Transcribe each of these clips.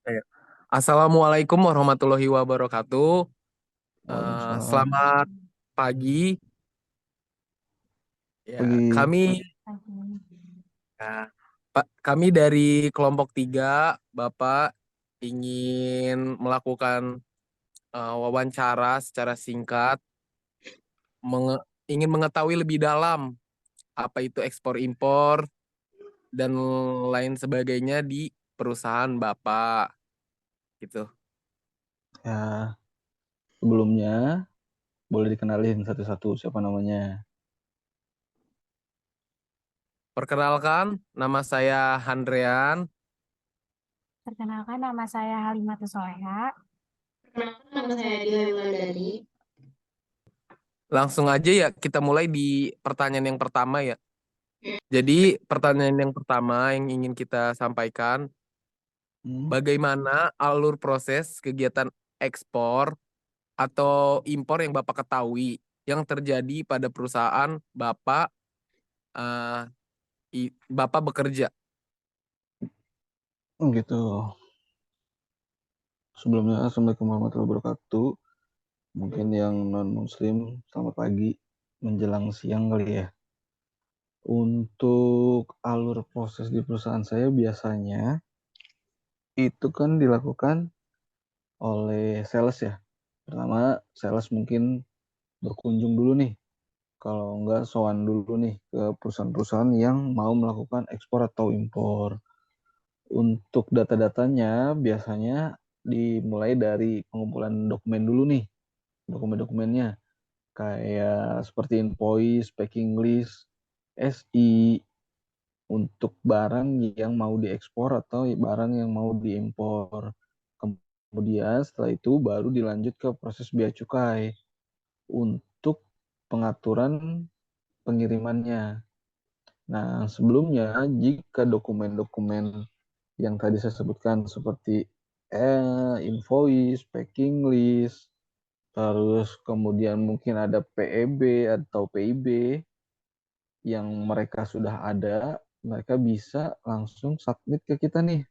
Ya. Assalamualaikum warahmatullahi wabarakatuh. Waalaikumsalam. Selamat pagi. Ya, Pagi. ya, kami dari kelompok 3, Bapak ingin melakukan wawancara secara singkat, ingin mengetahui lebih dalam apa itu ekspor impor dan lain sebagainya di perusahaan Bapak gitu. Ya, sebelumnya boleh dikenalin satu-satu siapa namanya. Perkenalkan, nama saya Handrean. Perkenalkan nama saya Halimatus Soleha. Perkenalkan nama saya Dia Wulandari. Langsung aja ya kita mulai di pertanyaan yang pertama ya. Jadi pertanyaan yang pertama yang ingin kita sampaikan, Hmm, bagaimana alur proses kegiatan ekspor atau impor yang Bapak ketahui yang terjadi pada perusahaan Bapak eh, Bapak bekerja? gitu. Sebelumnya, Assalamualaikum warahmatullahi wabarakatuh. Mungkin yang non-muslim, selamat pagi menjelang siang kali ya. Untuk alur proses di perusahaan saya biasanya itu kan dilakukan oleh sales ya. Pertama, sales mungkin berkunjung dulu nih. Kalau enggak, sowan dulu nih ke perusahaan-perusahaan yang mau melakukan ekspor atau impor. Untuk data-datanya biasanya dimulai dari pengumpulan dokumen dulu nih, dokumen-dokumennya kayak seperti invoice, packing list, SI untuk barang yang mau diekspor atau barang yang mau diimpor. Kemudian setelah itu baru dilanjut ke proses bea cukai untuk pengaturan pengirimannya. Nah, sebelumnya jika dokumen-dokumen yang tadi saya sebutkan seperti invoice, packing list, terus kemudian mungkin ada PEB atau PIB yang mereka sudah ada, mereka bisa langsung submit ke kita nih.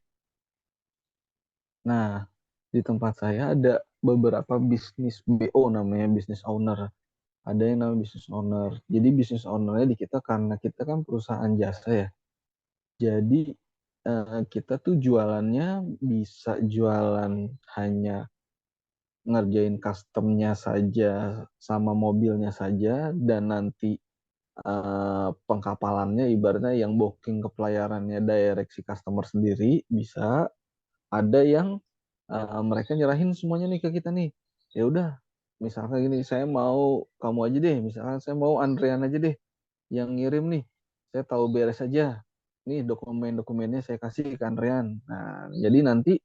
Nah, di tempat saya ada beberapa bisnis BO namanya business owner. Ada yang namanya business owner. Jadi business ownernya di kita karena kita kan perusahaan jasa ya. Jadi kita tuh jualannya bisa jualan hanya ngerjain customnya saja sama mobilnya saja dan nanti pengkapalannya ibaratnya yang booking ke pelayarannya direct si customer sendiri bisa. Ada yang mereka nyerahin semuanya nih ke kita nih. Ya udah, misalkan gini, saya mau kamu aja deh, misalkan saya mau Andrean aja deh yang ngirim nih. Saya tahu beres aja. Nih dokumen-dokumennya saya kasih ke Andrean. Nah, jadi nanti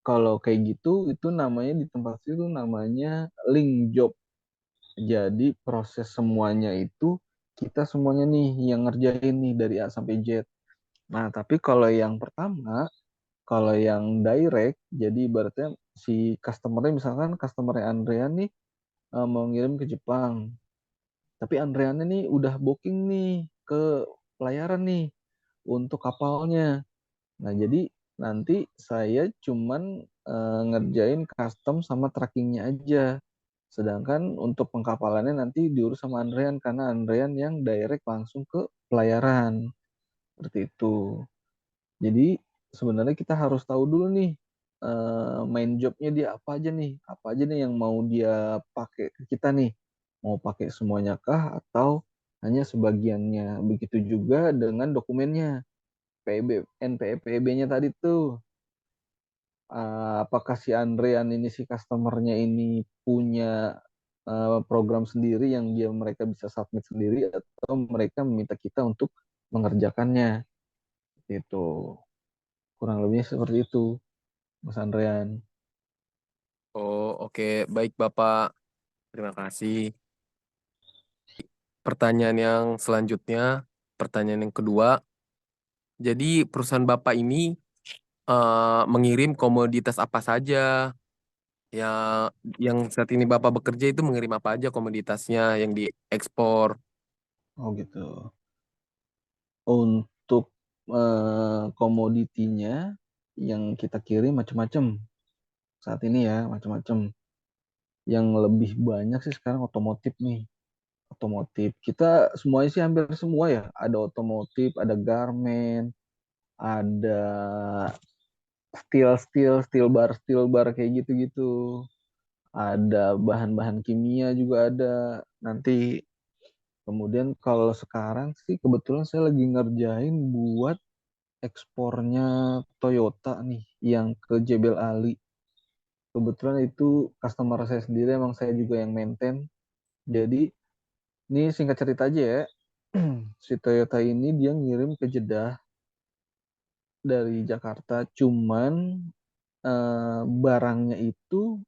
kalau kayak gitu itu namanya di tempat itu namanya link job. Jadi proses semuanya itu kita semuanya nih yang ngerjain nih dari A sampai Z. Nah, tapi kalau yang pertama, kalau yang direct, jadi ibaratnya si customernya misalkan customernya Andrean nih mau ngirim ke Jepang. Tapi Andreannya nih udah booking nih ke pelayaran nih untuk kapalnya. Nah, jadi nanti saya cuman ngerjain custom sama trackingnya aja. Sedangkan untuk pengkapalannya nanti diurus sama Andrean karena Andrean yang direct langsung ke pelayaran. Seperti itu. Jadi sebenarnya kita harus tahu dulu nih main jobnya dia apa aja nih. Apa aja nih yang mau dia pakai ke kita nih. Mau pakai semuanya kah atau hanya sebagiannya. Begitu juga dengan dokumennya. PB, NPE-PB-nya tadi tuh apakah si Andrean ini si customernya ini punya program sendiri yang mereka bisa submit sendiri atau mereka meminta kita untuk mengerjakannya itu kurang lebihnya seperti itu Mas Andrean. Oh, oke. Baik Bapak. Terima kasih. Pertanyaan yang selanjutnya, pertanyaan yang kedua. Jadi perusahaan Bapak ini mengirim komoditas apa saja? Ya, yang saat ini Bapak bekerja itu mengirim apa aja komoditasnya yang diekspor? Oh gitu. Untuk komoditinya yang kita kirim macam-macam saat ini ya, macam-macam. Yang lebih banyak sih sekarang otomotif nih. Otomotif. Kita semuanya sih hampir semua ya. Ada otomotif, ada garment, ada steel bar kayak gitu-gitu. Ada bahan-bahan kimia juga ada. Nanti kemudian kalau sekarang sih kebetulan saya lagi ngerjain buat ekspornya Toyota nih yang ke Jebel Ali. Kebetulan itu customer saya sendiri, emang saya juga yang maintain. Jadi ini singkat cerita aja ya. Si Toyota ini dia ngirim ke Jeddah dari Jakarta, cuman barangnya itu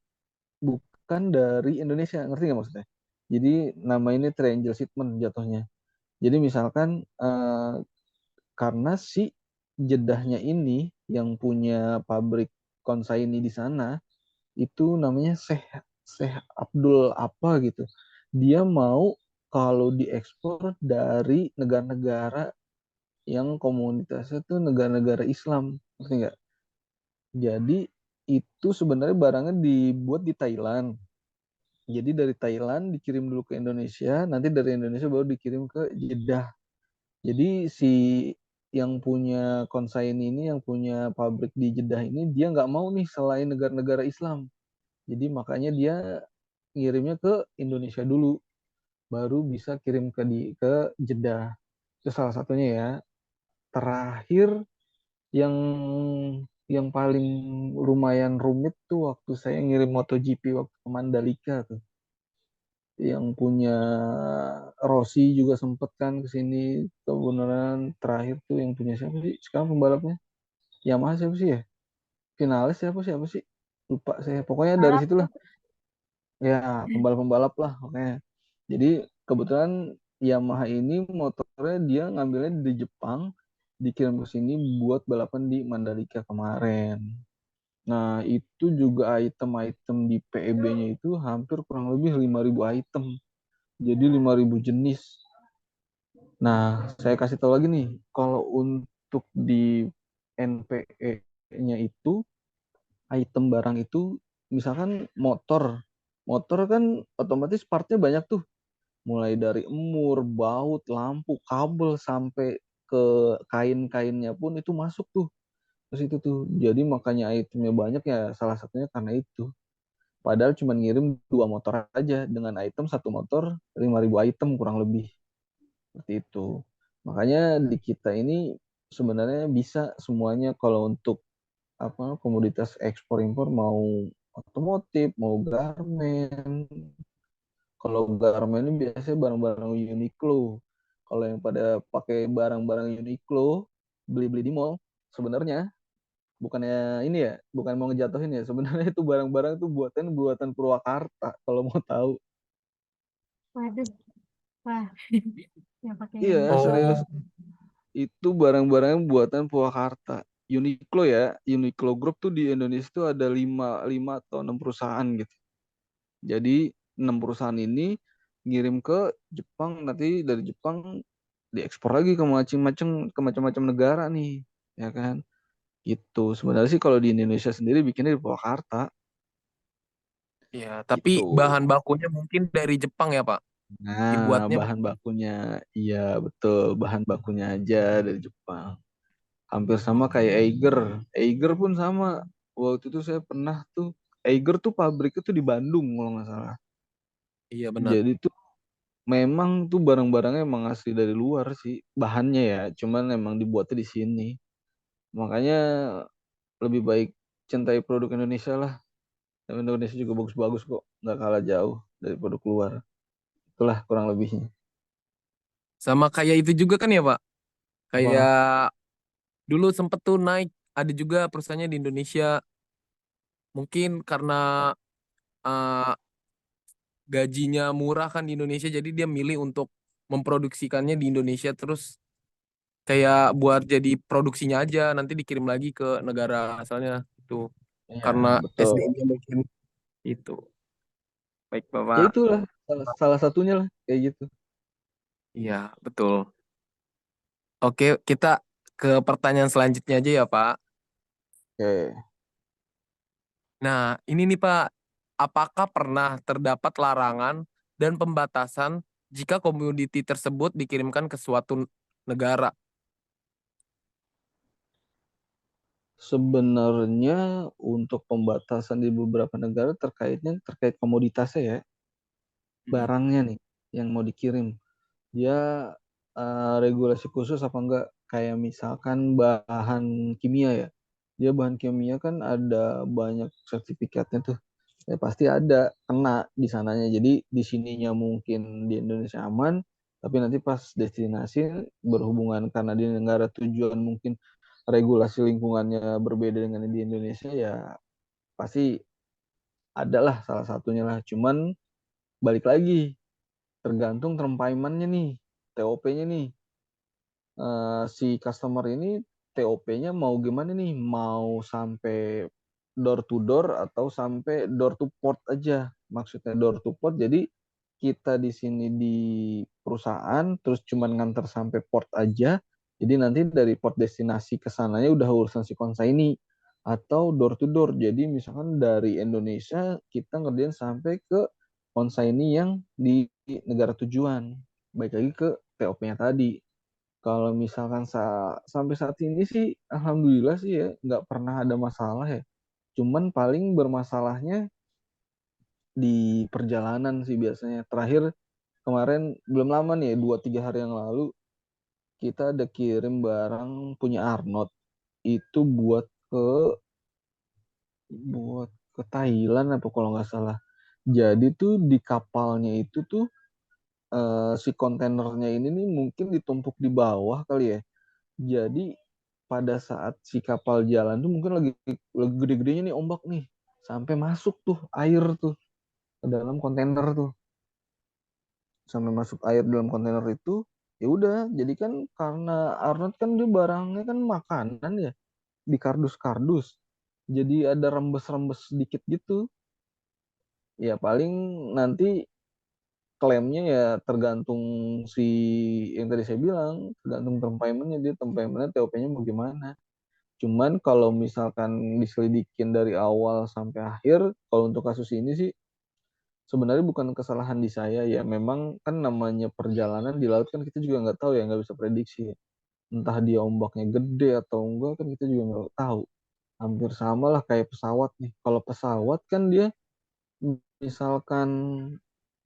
bukan dari Indonesia, ngerti nggak maksudnya? Jadi nama ini triangle shipment jatuhnya. Jadi misalkan karena si Jeddahnya ini yang punya pabrik konsaini di sana, itu namanya Syekh Syekh Abdul apa gitu. Dia mau kalau diekspor dari negara-negara yang komunitasnya tuh negara-negara Islam, ngerti nggak? Jadi itu sebenarnya barangnya dibuat di Thailand. Jadi dari Thailand dikirim dulu ke Indonesia, nanti dari Indonesia baru dikirim ke Jeddah. Jadi si yang punya konsain ini, yang punya pabrik di Jeddah ini, dia nggak mau nih selain negara-negara Islam. Jadi makanya dia ngirimnya ke Indonesia dulu, baru bisa kirim ke Jeddah. Itu salah satunya ya. Terakhir yang paling lumayan rumit tuh waktu saya ngirim MotoGP waktu ke Mandalika tuh. Yang punya Rossi juga sempet kan ke sini. Kebenaran terakhir tuh yang punya siapa sih? Sekarang pembalapnya Yamaha siapa sih ya? Finalis siapa sih? Lupa saya. Pokoknya dari Balap situlah. Ya, pembalap-pembalap lah. Oke. Jadi kebetulan Yamaha ini motornya dia ngambilnya di Jepang, dikirim ke sini buat balapan di Mandalika kemarin. Nah, itu juga item-item di PEB-nya itu hampir kurang lebih 5.000 item. Jadi 5.000 jenis. Nah, saya kasih tahu lagi nih, kalau untuk di NPE-nya itu, item barang itu, misalkan motor. Motor kan otomatis partnya banyak tuh. Mulai dari emur, baut, lampu, kabel, sampai ke kain-kainnya pun itu masuk tuh. Terus itu tuh. Jadi makanya itemnya banyak ya salah satunya karena itu. Padahal cuma ngirim 2 motor aja. Dengan item satu motor 5.000 item kurang lebih. Seperti itu. Makanya di kita ini sebenarnya bisa semuanya kalau untuk apa komoditas ekspor impor mau otomotif, mau garmen. Kalau garmen ini biasanya barang-barang Uniqlo. Kalau yang pada pakai barang-barang Uniqlo, beli-beli di mall, sebenarnya bukannya ini ya, bukan mau ngejatuhin ya. Sebenarnya itu barang-barang itu buatan buatan Purwakarta kalau mau tahu. waduh, wah, yang pakai Iya, Uniqlo. serius. Oh, Itu barang-barang buatan Purwakarta. Uniqlo ya, Uniqlo Group tuh di Indonesia tuh ada 5 atau 6 perusahaan gitu. Jadi 6 perusahaan ini ngirim ke Jepang, nanti dari Jepang diekspor lagi ke macam-macam negara nih, ya kan? Gitu. Sebenarnya sih kalau di Indonesia sendiri bikinnya di Purwakarta, iya. Tapi gitu. bahan bakunya mungkin dari Jepang ya, Pak? Nah, Dibuatnya bahan bakunya, iya betul, bahan bakunya aja dari Jepang. Hampir sama kayak Eiger. Eiger pun sama. Waktu itu saya pernah tuh, Eiger tuh pabriknya tuh di Bandung kalau nggak salah. iya benar. Jadi tuh memang tuh barang-barangnya emang asli dari luar sih, bahannya ya, cuman emang dibuatnya di sini. Makanya lebih baik cintai produk Indonesia lah. Dan Indonesia juga bagus-bagus kok, nggak kalah jauh dari produk luar. Itulah kurang lebihnya. Sama kayak itu juga kan ya, Pak? Kayak Apa? dulu sempet tuh naik, ada juga perusahaannya di Indonesia. Mungkin karena eh, gajinya murah kan di Indonesia, jadi dia milih untuk memproduksikannya di Indonesia terus kayak buat jadi produksinya aja, nanti dikirim lagi ke negara asalnya itu. Ya, Karena betul. SDM-nya mungkin itu. Baik, Ya Bapak. itulah salah satunya lah kayak gitu. Iya, betul. Oke, kita ke pertanyaan selanjutnya aja ya, Pak. Oke. Nah, ini nih Pak, apakah pernah terdapat larangan dan pembatasan jika komoditi tersebut dikirimkan ke suatu negara? Sebenarnya untuk pembatasan di beberapa negara terkait komoditasnya ya, barangnya nih yang mau dikirim. Dia regulasi khusus apa enggak? Kayak misalkan bahan kimia ya. Dia bahan kimia kan ada banyak sertifikatnya tuh. Ya pasti ada kena di sananya. Jadi di sininya mungkin di Indonesia aman, tapi nanti pas destinasi berhubungan karena di negara tujuan mungkin regulasi lingkungannya berbeda dengan di Indonesia ya pasti adalah salah satunya lah. Cuman balik lagi tergantung termpaimannya nih, TOP-nya nih. Si customer ini TOP-nya mau gimana nih? Mau sampai door to door atau sampai door to port aja? Maksudnya door to port. Jadi kita di sini di perusahaan terus cuman nganter sampai port aja. Jadi nanti dari port destinasi ke sananya udah urusan si konsaini atau door to door. Jadi misalkan dari Indonesia kita ngerjain sampai ke konsaini yang di negara tujuan. Baik lagi ke TOP-nya tadi. Kalau misalkan sampai saat ini sih, alhamdulillah sih ya, nggak pernah ada masalah ya. Cuman paling bermasalahnya di perjalanan sih biasanya. Terakhir kemarin belum lama nih, 2-3 hari yang lalu kita ada kirim barang punya Arnold itu buat ke Thailand apa kalau nggak salah. Jadi tuh di kapalnya itu tuh si kontainernya ini nih mungkin ditumpuk di bawah kali ya. Jadi pada saat si kapal jalan tuh mungkin lagi gede-gedenya nih ombak nih sampai masuk tuh air tuh ke dalam kontainer tuh sampai masuk air dalam kontainer itu ya udah jadi kan karena Arnold kan dia barangnya kan makanan ya di kardus-kardus jadi ada rembes-rembes sedikit gitu ya paling nanti klaimnya ya tergantung si yang tadi saya bilang tergantung tempaimannya dia tempaimannya TOP-nya mau gimana. Cuman kalau misalkan diselidikin dari awal sampai akhir, kalau untuk kasus ini sih sebenarnya bukan kesalahan di saya ya. Memang kan namanya perjalanan di laut kan kita juga nggak tahu ya, nggak bisa prediksi. Ya. Entah dia ombaknya gede atau enggak kan kita juga nggak tahu. Hampir sama lah kayak pesawat nih. Kalau pesawat kan dia misalkan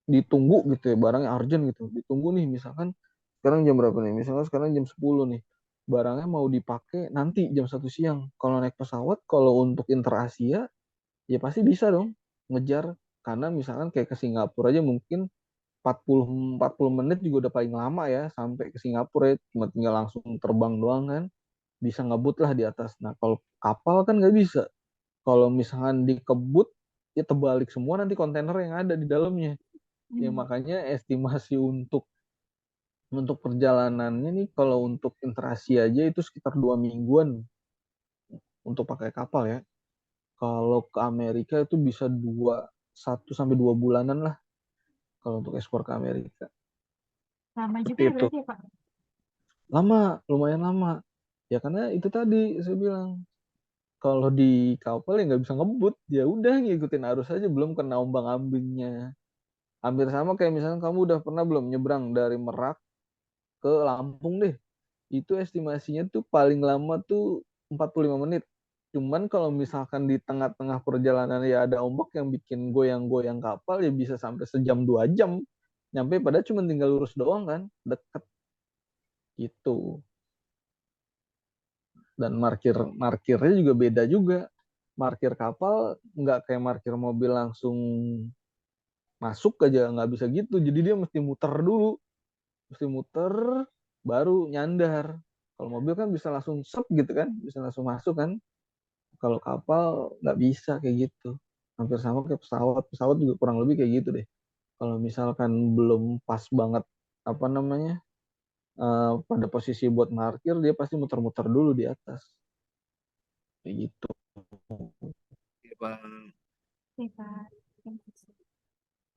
ditunggu gitu ya, barangnya urgent gitu. Ditunggu nih misalkan sekarang jam berapa nih? Misalkan sekarang jam 10 nih. Barangnya mau dipakai nanti jam 1 siang. Kalau naik pesawat, kalau untuk inter-Asia, ya pasti bisa dong ngejar. Karena misalkan kayak ke Singapura aja mungkin 40 menit juga udah paling lama ya sampai ke Singapura ya. Cuma tinggal langsung terbang doang kan. Bisa ngebut lah di atas. Nah kalau kapal kan nggak bisa. Kalau misalkan dikebut, ya terbalik semua nanti kontainer yang ada di dalamnya. Ya makanya estimasi untuk perjalanannya nih kalau untuk interaksi aja itu sekitar 2 mingguan untuk pakai kapal ya. Kalau ke Amerika itu bisa 1 sampai 2 bulanan lah kalau untuk ekspor ke Amerika. Lama juga Seperti ya itu. berarti ya Pak? Lama, lumayan lama. Ya karena itu tadi saya bilang kalau di kapal ya nggak bisa ngebut, ya udah ngikutin arus aja belum kena ombang-ambingnya. Hampir sama kayak misalnya kamu udah pernah belum nyebrang dari Merak ke Lampung deh. Itu estimasinya tuh paling lama tuh 45 menit. Cuman kalau misalkan di tengah-tengah perjalanan ya ada ombak yang bikin goyang-goyang kapal ya bisa sampai sejam 2 jam. Nyampe pada cuma tinggal lurus doang kan, deket gitu. Dan markirnya juga beda juga. Markir kapal nggak kayak markir mobil langsung masuk aja nggak bisa gitu. Jadi dia mesti muter dulu, mesti muter baru nyandar. Kalau mobil kan bisa langsung sep gitu kan, bisa langsung masuk kan. Kalau kapal nggak bisa kayak gitu. Hampir sama kayak pesawat. Pesawat juga kurang lebih kayak gitu deh. Kalau misalkan belum pas banget apa namanya pada posisi buat parkir, dia pasti muter-muter dulu di atas. Kayak gitu. Oke, Pak. Oke Pak. Terima kasih.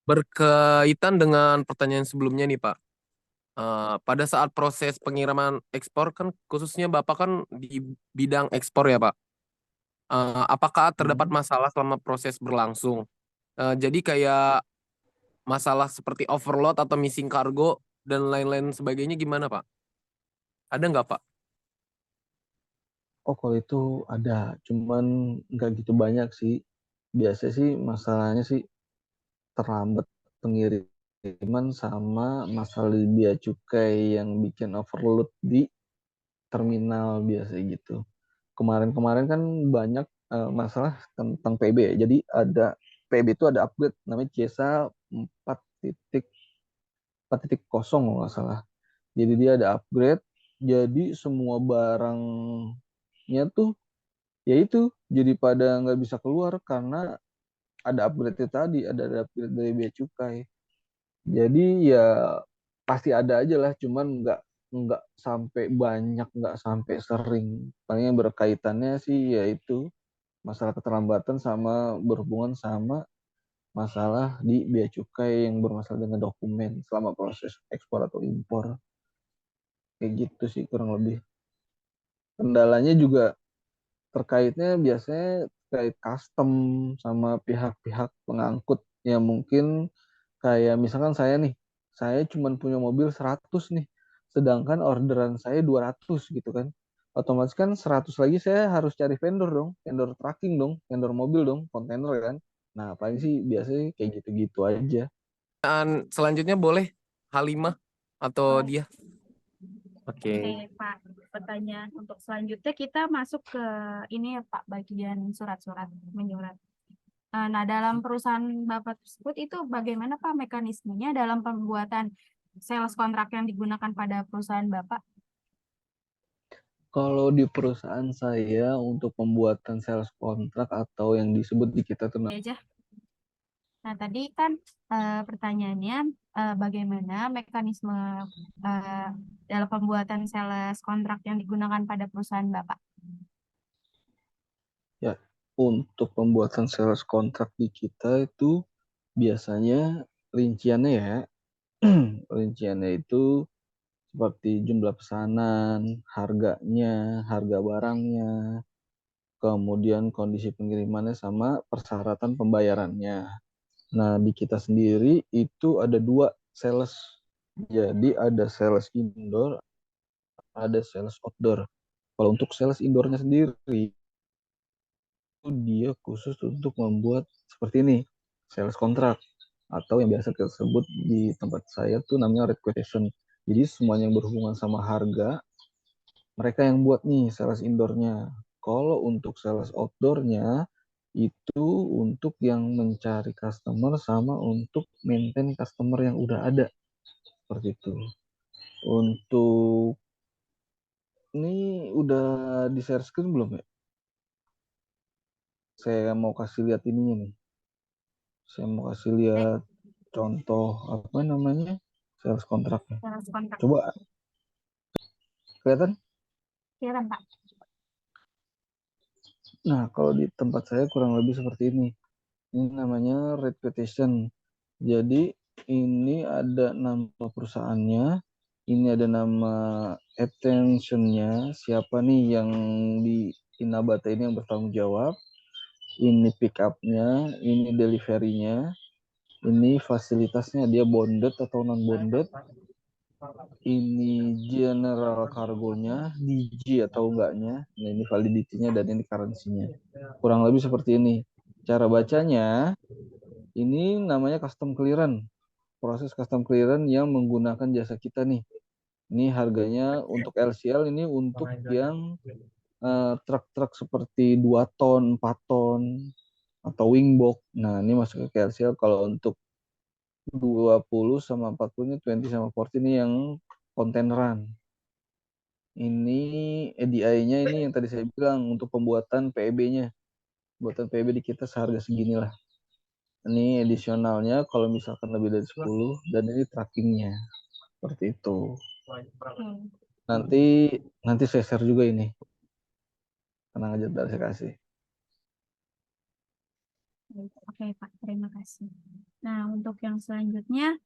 Berkaitan dengan pertanyaan sebelumnya nih Pak, pada saat proses pengiriman ekspor kan khususnya Bapak kan di bidang ekspor ya Pak. Apakah terdapat Hmm. masalah selama proses berlangsung? Jadi kayak masalah seperti overload atau missing cargo dan lain-lain sebagainya gimana, Pak? Ada nggak, Pak? Oh, kalau itu ada, cuman nggak gitu banyak sih. Biasa sih masalahnya sih terlambat pengiriman sama masalah bea cukai yang bikin overload di terminal biasa gitu. Kemarin-kemarin kan banyak masalah tentang PB ya. Jadi ada PB itu ada upgrade namanya CESA 4.0 kalau nggak salah. Jadi dia ada upgrade. Jadi semua barangnya tuh ya itu jadi pada nggak bisa keluar karena ada upgrade tadi, ada upgrade dari bea cukai. Jadi ya pasti ada aja lah, cuman nggak sampai banyak, nggak sampai sering. Paling yang berkaitannya sih yaitu masalah keterlambatan sama berhubungan sama masalah di bea cukai yang bermasalah dengan dokumen selama proses ekspor atau impor. Kayak gitu sih kurang lebih. Kendalanya juga terkaitnya biasanya terkait custom sama pihak-pihak pengangkut yang mungkin kayak misalkan saya cuma punya mobil 100 nih, sedangkan orderan saya 200 gitu kan. Otomatis kan 100 lagi saya harus cari vendor dong, vendor tracking dong, vendor mobil dong, kontainer kan. Nah, paling sih biasanya kayak gitu-gitu aja. Selanjutnya boleh Halimah atau dia? Oke, Oke. Pak. Pertanyaan untuk selanjutnya kita masuk ke ini ya, Pak, bagian surat-surat menyurat. Nah, dalam perusahaan Bapak tersebut itu bagaimana Pak mekanismenya dalam pembuatan sales kontrak yang digunakan pada perusahaan Bapak? Kalau di perusahaan saya untuk pembuatan sales kontrak atau yang disebut di kita tuh Aja. Nah, tadi kan pertanyaannya bagaimana mekanisme dalam pembuatan sales kontrak yang digunakan pada perusahaan Bapak? ya, untuk pembuatan sales kontrak di kita itu biasanya rinciannya ya, rinciannya itu seperti jumlah pesanan, harganya, harga barangnya, kemudian kondisi pengirimannya sama persyaratan pembayarannya. Nah, di kita sendiri itu ada dua sales. Jadi ada sales indoor, ada sales outdoor. Kalau untuk sales indoornya sendiri, itu dia khusus untuk membuat seperti ini, sales kontrak. Atau yang biasa kita sebut di tempat saya tuh namanya red quotation. Jadi semuanya yang berhubungan sama harga, mereka yang buat nih sales indoornya. Kalau untuk sales outdoornya, itu untuk yang mencari customer sama untuk maintain customer yang udah ada. Seperti itu. Untuk ini udah di share screen belum ya? Saya mau kasih lihat ininya nih. Saya mau kasih lihat contoh apa namanya sales kontraknya. Sales kontrak. Coba kelihatan? Silakan, Pak. Nah, kalau di tempat saya kurang lebih seperti ini. Ini namanya reputation. Jadi ini ada nama perusahaannya, ini ada nama attentionnya, siapa nih yang di Inabata ini yang bertanggung jawab. Ini pick up-nya, ini delivery-nya, ini fasilitasnya dia bonded atau non bonded, ini general cargonya, DG atau enggaknya, nah ini validity-nya dan ini currency-nya. Kurang lebih seperti ini. Cara bacanya, ini namanya custom clearance. Proses custom clearance yang menggunakan jasa kita nih. Ini harganya untuk LCL ini untuk yang truk-truk seperti 2 ton, 4 ton, atau wingbox. Nah, ini masuk ke LCL. Kalau untuk 20 sama 40 ini 20 sama 40 ini yang kontaineran. Ini EDI-nya ini yang tadi saya bilang untuk pembuatan PEB-nya. Buatan PEB di kita seharga segini lah. Ini additionalnya kalau misalkan lebih dari 10 dan ini trackingnya. Seperti itu. Nanti saya share juga ini. Tenang aja, ntar saya kasih. Oke, Pak. Terima kasih. Nah, untuk yang selanjutnya,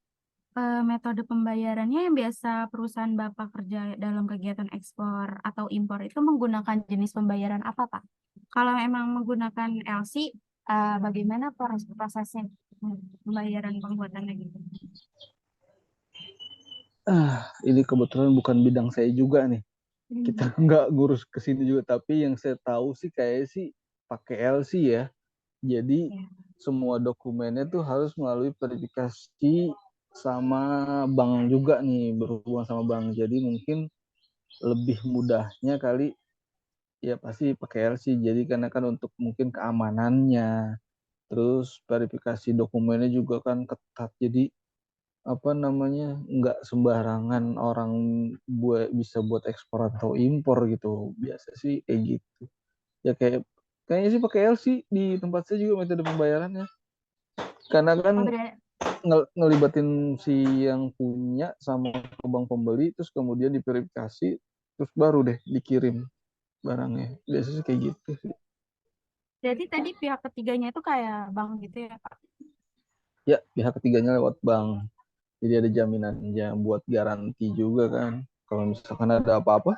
metode pembayarannya yang biasa perusahaan Bapak kerja dalam kegiatan ekspor atau impor itu menggunakan jenis pembayaran apa, Pak? Kalau emang menggunakan LC, bagaimana prosesnya pembayaran pembuatannya gitu? Ini kebetulan bukan bidang saya juga nih. Kita nggak ngurus ke sini juga, tapi yang saya tahu sih kayak sih pakai LC ya. Jadi Ya. semua dokumennya tuh harus melalui verifikasi sama bank juga nih, berhubungan sama bank. Jadi mungkin lebih mudahnya kali ya pasti pakai LC. Jadi karena kan untuk mungkin keamanannya, terus verifikasi dokumennya juga kan ketat. Jadi apa namanya nggak sembarangan orang bisa buat ekspor atau impor gitu. Biasa sih kayak gitu. Ya kayaknya sih pakai LC di tempat saya juga metode pembayarannya. Karena kan Oh, berarti ngelibatin si yang punya sama ke bank pembeli, terus kemudian diverifikasi, terus baru deh dikirim barangnya. Biasanya sih kayak gitu sih. tadi pihak ketiganya itu kayak bank gitu ya, Pak? Ya, pihak ketiganya lewat bank. Jadi ada jaminannya buat garansi juga kan. Kalau misalkan ada apa-apa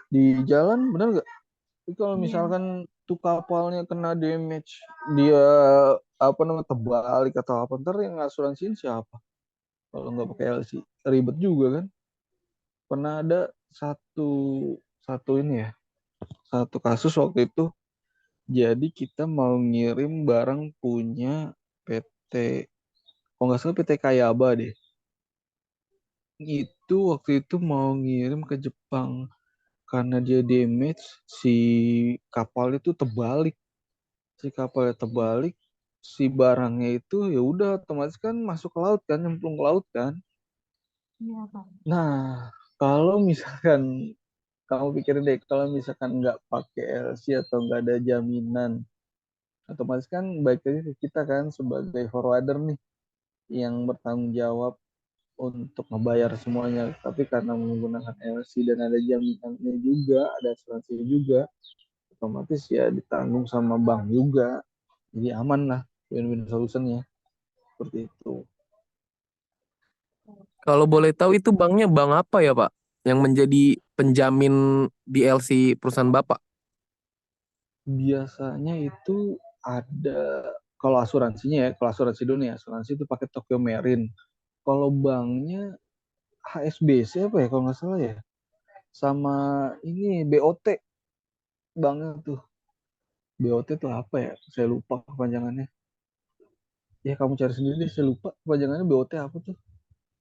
di jalan, benar nggak? Tapi kalau Iya. misalkan tuh kapalnya kena damage, dia apa namanya terbalik atau apa, ntar yang asuransiin siapa? Kalau nggak pakai LC, ribet juga kan. Pernah ada satu satu ini ya, satu kasus waktu itu. Jadi kita mau ngirim barang punya PT, kalau nggak salah PT Kayaba deh. Itu waktu itu mau ngirim ke Jepang karena dia damage si kapalnya tuh terbalik. Si kapalnya terbalik, si barangnya itu ya udah otomatis kan masuk ke laut kan, nyemplung ke laut kan. Iya, Pak. Nah, kalau misalkan kamu pikirin deh, kalau misalkan nggak pakai LC atau nggak ada jaminan, otomatis kan baik lagi ke kita kan sebagai forwarder nih yang bertanggung jawab untuk ngebayar semuanya. Tapi karena menggunakan LC dan ada jaminannya juga, ada asuransi juga, otomatis ya ditanggung sama bank juga. Jadi aman lah, win-win solutionnya seperti itu. Kalau boleh tahu itu banknya bank apa ya, Pak? Yang menjadi penjamin DLC perusahaan Bapak? Biasanya itu ada, kalau asuransinya ya, kalau asuransi dunia, asuransi itu pakai Tokyo Marine. Kalau banknya HSBC apa ya kalau nggak salah ya, sama ini BOT, banknya tuh BOT tuh apa ya, saya lupa kepanjangannya. Ya kamu cari sendiri deh, saya lupa kepanjangannya BOT apa tuh,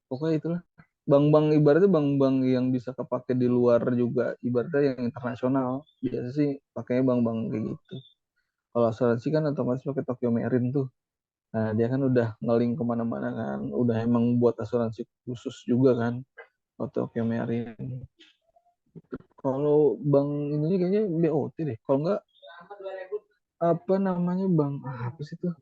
pokoknya itulah. Bank-bank ibaratnya bank-bank yang bisa kepake di luar juga, ibaratnya yang internasional. Biasa sih pakainya bank-bank kayak gitu. Kalau asuransi kan otomatis pakai Tokyo Marine tuh. Nah, dia kan udah ngeling kemana-mana kan, udah emang buat asuransi khusus juga kan, Tokyo Marine. Kalau bank ini kayaknya BOT deh. Kalau nggak apa namanya bank apa sih tuh?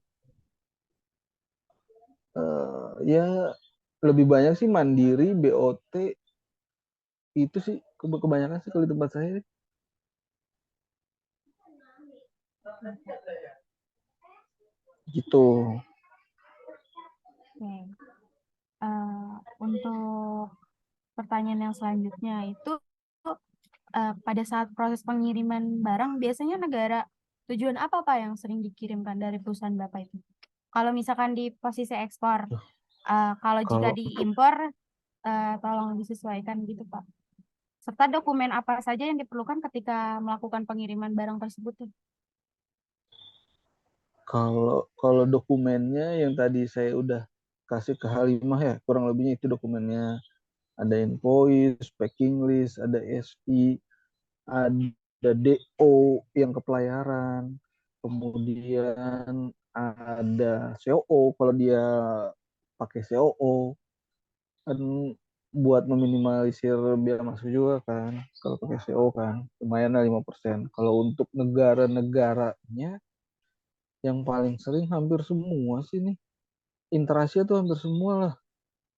Ya lebih banyak sih Mandiri, BOT itu sih kebanyakan sih kalau di tempat saya gitu. Oke. Untuk pertanyaan yang selanjutnya itu pada saat proses pengiriman barang biasanya negara tujuan apa Pak yang sering dikirimkan dari perusahaan Bapak itu? Kalau misalkan di posisi ekspor, kalau jika Kalau diimpor, tolong disesuaikan gitu Pak. Serta dokumen apa saja yang diperlukan ketika melakukan pengiriman barang tersebut tuh. kalau kalau dokumennya yang tadi saya udah kasih ke Halimah ya, kurang lebihnya itu dokumennya. Ada invoice, packing list, ada SI, ada DO yang ke pelayaran, kemudian ada COO kalau dia pakai COO, kan buat meminimalisir biaya masuk juga kan, kalau pakai CO kan lumayan lah 5%. Kalau untuk negara-negaranya yang paling sering hampir semua sih nih, Interasia tuh hampir semua lah.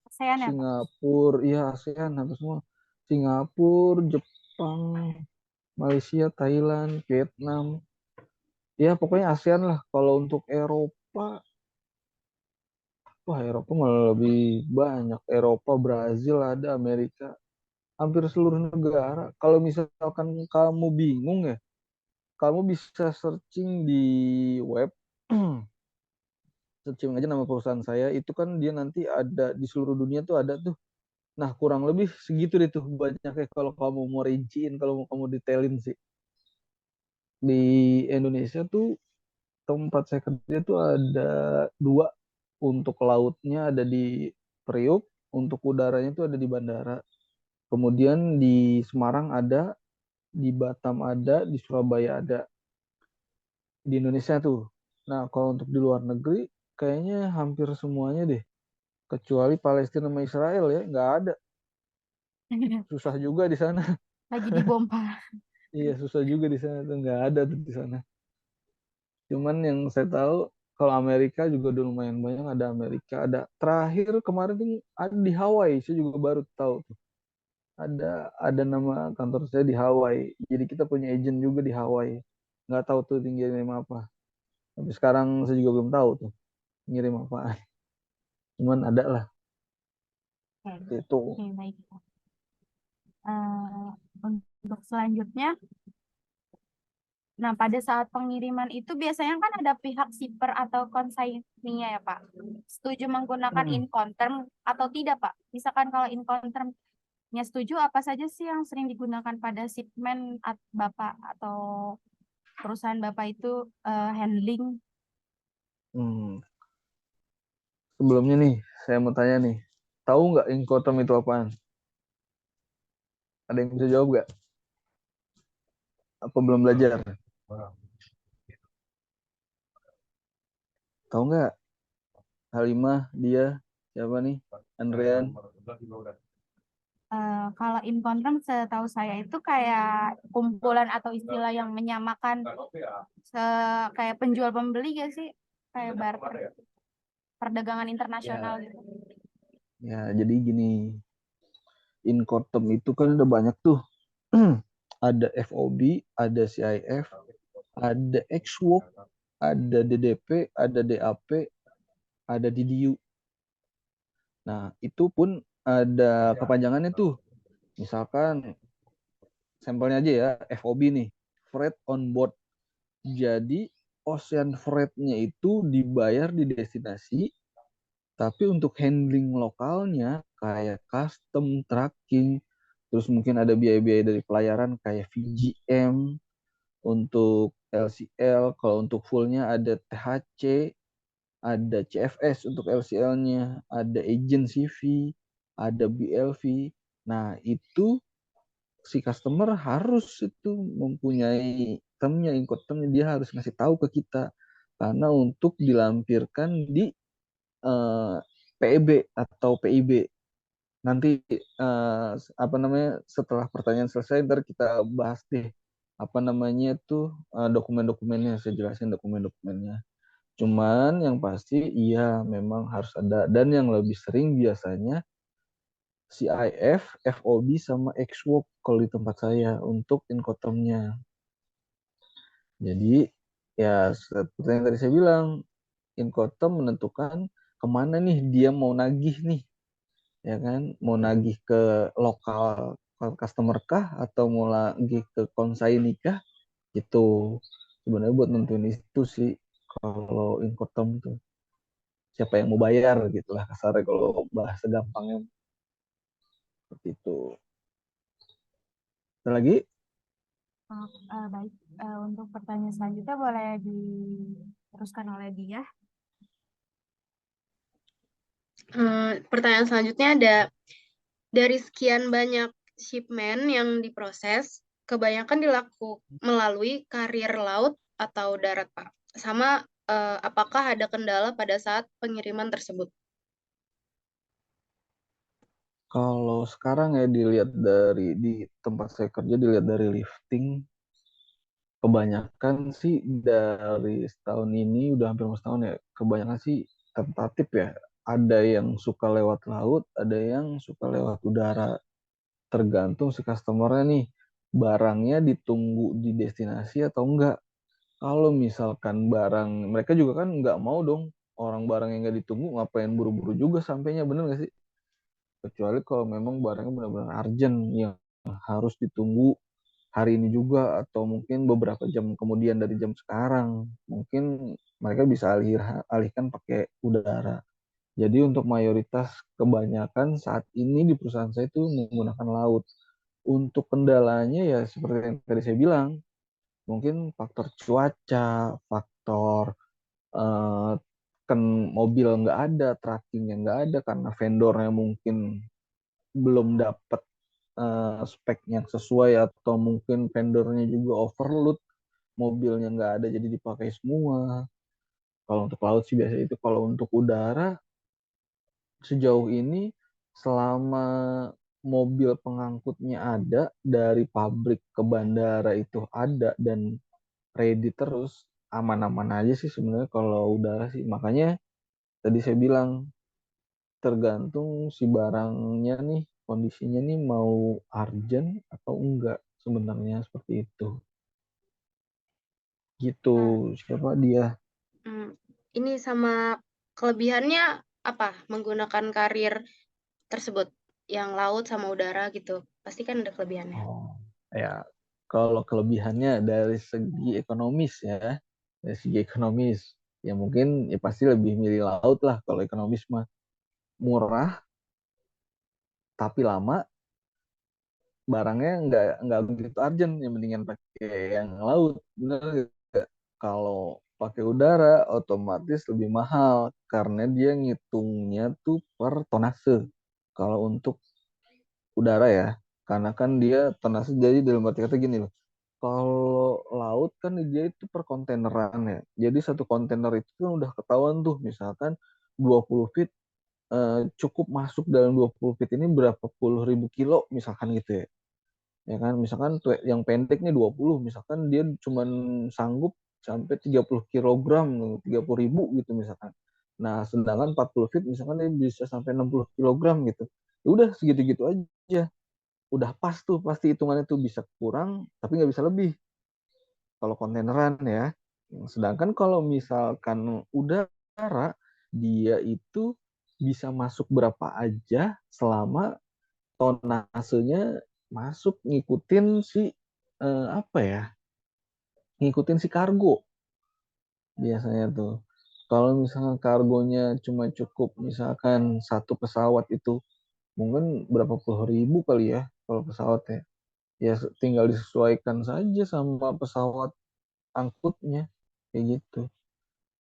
ASEAN ya Pak? Singapura, iya ASEAN hampir semua. Singapura, Jepang, Malaysia, Thailand, Vietnam. Ya pokoknya ASEAN lah. Kalau untuk Eropa, wah Eropa malah lebih banyak. Eropa, Brazil ada, Amerika, hampir seluruh negara. Kalau misalkan kamu bingung ya, kamu bisa searching di web, searching aja nama perusahaan saya, itu kan dia nanti ada di seluruh dunia tuh ada tuh. Nah, kurang lebih segitu deh tuh banyaknya kalau kamu mau rinciin, kalau mau kamu detailin sih. Di Indonesia tuh tempat saya kerja tuh ada dua. Untuk lautnya ada di Priuk, untuk udaranya tuh ada di bandara. Kemudian di Semarang ada, di Batam ada, di Surabaya ada. Di Indonesia tuh. Nah, kalau untuk di luar negeri, kayaknya hampir semuanya deh. Kecuali Palestina sama Israel ya, nggak ada. Susah juga di sana. Lagi dibomba. Iya, susah juga di sana tuh, nggak ada tuh di sana. Cuman yang saya tahu, kalau Amerika juga udah lumayan banyak, ada Amerika, ada terakhir kemarin tuh ada di Hawaii, saya juga baru tahu tuh. Ada nama kantor saya di Hawaii. Jadi kita punya agent juga di Hawaii. Nggak tahu tuh tinggi ngirim apa. Tapi sekarang saya juga belum tahu tuh ngirim apa. Cuman ada lah Oke, itu. oke, baik. Eh, untuk selanjutnya, nah pada saat pengiriman itu biasanya kan ada pihak shipper atau konsignee ya Pak. Setuju menggunakan Hmm. Incoterm atau tidak Pak? Misalkan kalau Incoterm-nya setuju, apa saja sih yang sering digunakan pada shipment Bapak atau perusahaan Bapak itu handling? Hmm. Sebelumnya nih, saya mau tanya nih, tahu nggak Incoterm itu apaan? Ada yang bisa jawab nggak? Apa belum belajar? Tahu nggak? Halimah, dia, siapa nih? Andrean. Kalau Incoterm setahu saya itu kayak kumpulan atau istilah yang menyamakan kayak penjual pembeli gak sih? Kayak barter, perdagangan internasional Ya, gitu. ya jadi gini, Incoterm itu kan udah banyak tuh. Ada FOB, ada CIF, ada XWOK, ada DDP, ada DAP, ada DDU. Nah, itu pun ada kepanjangannya tuh. Misalkan sampelnya aja ya, FOB nih, freight on board. Jadi ocean freight-nya itu dibayar di destinasi, tapi untuk handling lokalnya kayak custom, tracking, terus mungkin ada biaya-biaya dari pelayaran kayak VGM, untuk LCL, kalau untuk fullnya ada THC, ada CFS untuk LCL-nya, ada agency fee, ada BLV. Nah, itu si customer harus itu mempunyai termnya, incotermnya, dia harus ngasih tahu ke kita karena untuk dilampirkan di PEB atau PIB. Nanti apa namanya, setelah pertanyaan selesai ntar kita bahas deh apa namanya tuh dokumen-dokumennya, saya jelasin dokumen-dokumennya. Cuman yang pasti iya memang harus ada, dan yang lebih sering biasanya CIF, FOB sama XWOK kalau di tempat saya untuk Incotermnya. Jadi ya seperti yang tadi saya bilang, Incoterm menentukan kemana nih dia mau nagih nih, ya kan? Mau nagih ke lokal customer kah atau mau nagih ke konsaini kah? Itu sebenarnya buat nentuin itu sih kalau Incoterm tuh. Siapa yang mau bayar gitulah kasarnya kalau bahasa gampangnya seperti itu. Ada lagi? Baik, untuk pertanyaan selanjutnya boleh diteruskan oleh dia. Pertanyaan selanjutnya ada, dari sekian banyak shipment yang diproses, kebanyakan melalui karir laut atau darat, Pak. Sama apakah ada kendala pada saat pengiriman tersebut? Kalau sekarang ya dilihat dari di tempat saya kerja, dilihat dari lifting, kebanyakan sih dari setahun ini udah hampir setahun ya, kebanyakan sih tentatif ya. Ada yang suka lewat laut, ada yang suka lewat udara. Tergantung si customernya nih, barangnya ditunggu di destinasi atau enggak. Kalau misalkan barang, mereka juga kan nggak mau dong orang barang yang nggak ditunggu, ngapain buru-buru juga sampainya, bener nggak sih? Kecuali kalau memang barangnya benar-benar urgent yang harus ditunggu hari ini juga atau mungkin beberapa jam kemudian dari jam sekarang. Mungkin mereka bisa alihkan pakai udara. Jadi untuk mayoritas kebanyakan saat ini di perusahaan saya itu menggunakan laut. Untuk kendalanya ya seperti yang tadi saya bilang, mungkin faktor cuaca, faktor eh, kan mobil nggak ada, trackingnya nggak ada karena vendornya mungkin belum dapat spek yang sesuai atau mungkin vendornya juga overload, mobilnya nggak ada jadi dipakai semua. Kalau untuk laut sih biasa itu. Kalau untuk udara sejauh ini selama mobil pengangkutnya ada dari pabrik ke bandara itu ada dan ready terus, aman-aman aja sih sebenarnya kalau udara sih. Makanya tadi saya bilang tergantung si barangnya nih, kondisinya nih mau urgent atau enggak sebenarnya seperti itu. Gitu, siapa dia? Ini sama kelebihannya apa? Menggunakan karir tersebut yang laut sama udara gitu. Pasti kan ada kelebihannya. Oh, ya kalau kelebihannya dari segi ekonomis ya, dari segi ekonomis ya mungkin ya pasti lebih milih laut lah. Kalau ekonomis mah murah tapi lama, barangnya nggak begitu urgent, yang mendingan pakai yang laut. Bener nggak? Kalau pakai udara otomatis lebih mahal karena dia ngitungnya tuh per tonase. Kalau untuk udara ya, karena kan dia tonase, jadi dalam arti kata gini loh. Kalau laut kan dia itu per kontaineran ya. Jadi satu kontainer itu kan udah ketahuan tuh, misalkan 20 feet, cukup masuk dalam 20 feet ini berapa puluh ribu kilo misalkan gitu ya. Ya kan, misalkan yang pendek nih 20, misalkan dia cuma sanggup sampai 30 kilogram, 30 ribu gitu misalkan. Nah, sedangkan 40 feet misalkan dia bisa sampai 60 kilogram gitu. Ya udah segitu-gitu aja. Udah pas tuh, pasti hitungannya tuh bisa kurang, tapi nggak bisa lebih kalau kontaineran ya. Sedangkan kalau misalkan udara, dia itu bisa masuk berapa aja selama tonasenya masuk ngikutin si apa ya? Ngikutin si kargo biasanya tuh. Kalau misalkan kargonya cuma cukup misalkan satu pesawat itu mungkin berapa puluh ribu kali ya kalau pesawatnya. Ya tinggal disesuaikan saja sama pesawat angkutnya kayak gitu.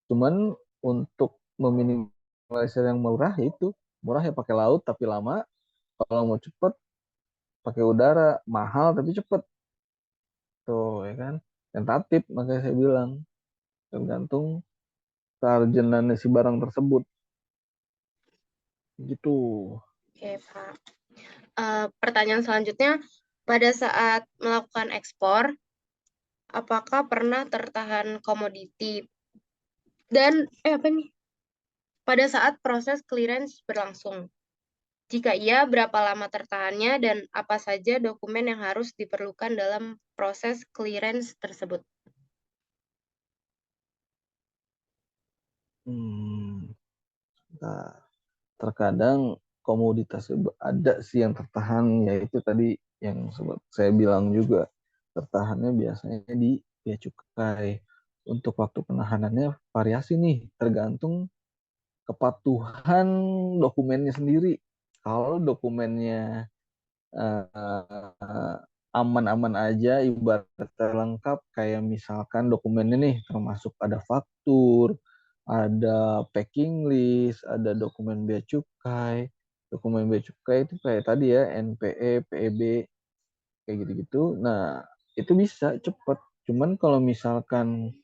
Cuman untuk meminimalisir yang murah itu, murah ya pakai laut tapi lama. Kalau mau cepet pakai udara, mahal tapi cepet. Tuh ya kan. Tentatif makanya saya bilang tergantung kearjenannya si barang tersebut. Gitu. Oke, Pak. Pertanyaan selanjutnya, pada saat melakukan ekspor, apakah pernah tertahan komoditi? Dan apa nih? Pada saat proses clearance berlangsung. Jika iya, berapa lama tertahannya dan apa saja dokumen yang harus diperlukan dalam proses clearance tersebut? Nah, terkadang komoditas ada sih yang tertahan, yaitu tadi yang saya bilang juga tertahannya biasanya di bea cukai. Untuk waktu penahanannya variasi nih, tergantung kepatuhan dokumennya sendiri. Kalau dokumennya aman-aman aja, ibaratnya lengkap, kayak misalkan dokumennya nih termasuk ada faktur, ada packing list, ada dokumen bea cukai. Dokumen bea cukai itu kayak tadi ya, NPE, PEB, kayak gitu-gitu. Nah, itu bisa cepet. Cuman kalau misalkan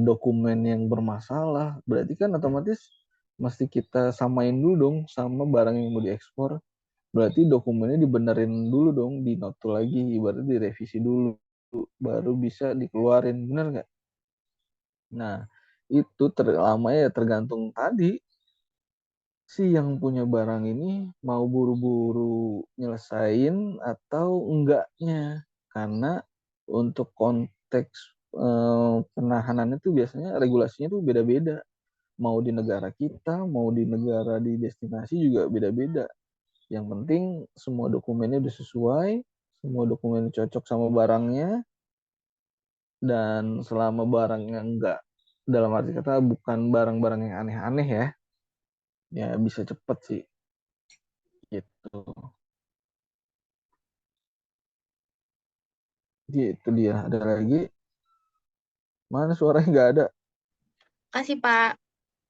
dokumen yang bermasalah, berarti kan otomatis mesti kita samain dulu dong sama barang yang mau diekspor. Berarti dokumennya dibenerin dulu dong, dinotu lagi, ibaratnya direvisi dulu, baru bisa dikeluarin, bener nggak? Nah, itu lamanya ya tergantung tadi si yang punya barang ini mau buru-buru nyelesain atau enggaknya. Karena untuk konteks penahanan itu biasanya regulasinya tuh beda-beda. Mau di negara kita, mau di negara di destinasi juga beda-beda. Yang penting semua dokumennya udah sesuai, semua dokumen cocok sama barangnya, dan selama barangnya enggak, dalam arti kata bukan barang-barang yang aneh-aneh ya, ya bisa cepet sih gitu. Gitu dia. Ada lagi? Mana suaranya nggak ada? Kasih Pak.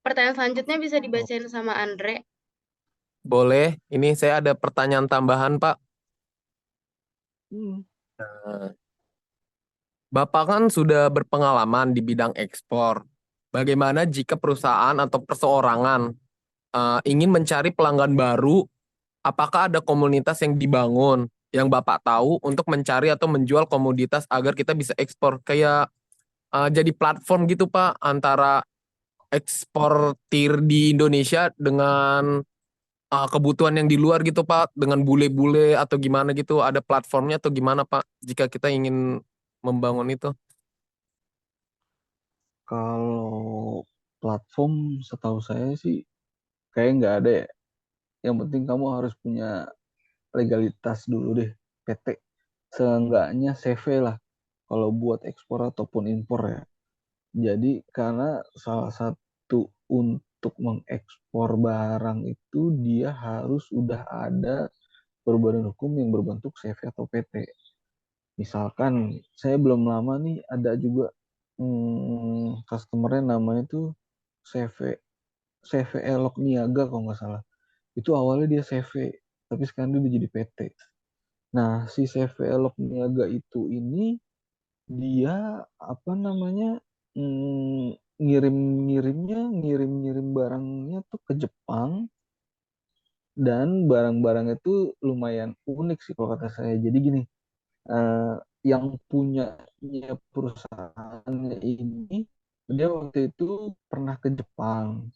Pertanyaan selanjutnya bisa dibacain sama Andre. Boleh, ini saya ada pertanyaan tambahan, Pak. Hmm. Nah, Bapak kan sudah berpengalaman di bidang ekspor. Bagaimana jika perusahaan atau perseorangan ingin mencari pelanggan baru? Apakah ada komunitas yang dibangun yang Bapak tahu untuk mencari atau menjual komoditas agar kita bisa ekspor? Kayak jadi platform gitu, Pak, antara eksportir di Indonesia dengan kebutuhan yang di luar gitu, Pak, dengan bule-bule atau gimana gitu, ada platformnya atau gimana, Pak, jika kita ingin membangun itu? Kalau platform setahu saya sih kayak nggak ada ya. Yang penting kamu harus punya legalitas dulu deh, PT. Seenggaknya CV lah kalau buat ekspor ataupun impor ya. Jadi karena salah satu untuk mengekspor barang itu dia harus udah ada berbadan hukum yang berbentuk CV atau PT. Misalkan saya belum lama nih ada juga customer-nya namanya tuh CV Elok Niaga kalau nggak salah. Itu awalnya dia CV, tapi sekarang dia udah jadi PT. Nah, si CV Elok Niaga itu ini dia apa namanya ngirim-ngirim barangnya tuh ke Jepang, dan barang-barangnya tuh lumayan unik sih kalau kata saya. Jadi gini, eh, yang punya perusahaannya ini dia waktu itu pernah ke Jepang,